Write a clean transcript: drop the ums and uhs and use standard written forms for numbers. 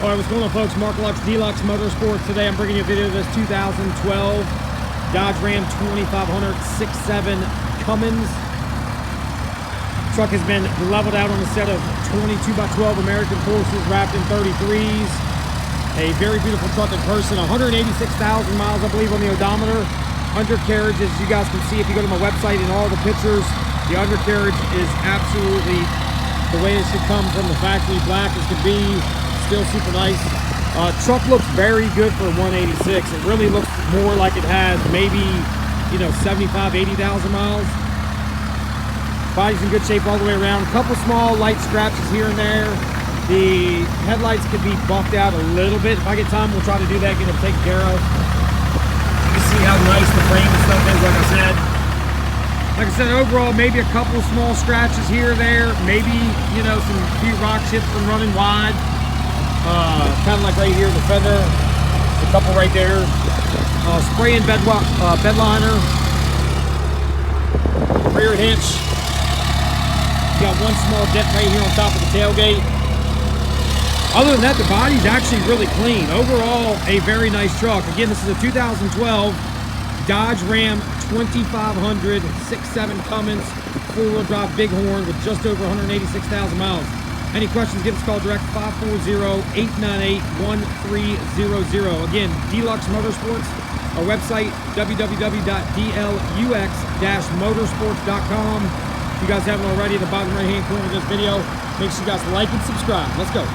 All right, what's going on, folks? Dlux Motorsports. Today I'm bringing you a video of this 2012 Dodge Ram 2500 6.7 Cummins. Truck has been leveled out on a set of 22x12 American Forces wrapped in 33s. A very beautiful truck in person. 186,000 miles, I believe, on the odometer. Undercarriage, as you guys can see if you go to my website and all the pictures, the undercarriage is absolutely the way it should come from the factory, black as could be. Still super nice. Truck looks very good for 186. It really looks more like it has maybe, 75, 80,000 miles. Body's in good shape all the way around. A couple small light scratches here and there. The headlights could be buffed out a little bit. If I get time, we'll try to do that, get them taken care of. You can see how nice the frame and stuff is, like I said. Like I said, overall, maybe a couple small scratches here or there. Maybe, some few rock chips from running wide. Kind of like right here in the fender. A couple right there. Spraying bed liner. Rear hitch. Got one small dent right here on top of the tailgate. Other than that, the body's actually really clean. Overall, a very nice truck. Again, this is a 2012 Dodge Ram 2500 6.7 Cummins 4-wheel drive Bighorn with just over 186,000 miles. Any questions, give us a call direct, 540-898-1300. Again, Dlux Motorsports, our website, www.dlux-motorsports.com. If you guys haven't already, in the bottom right-hand corner of this video, make sure you guys like and subscribe. Let's go.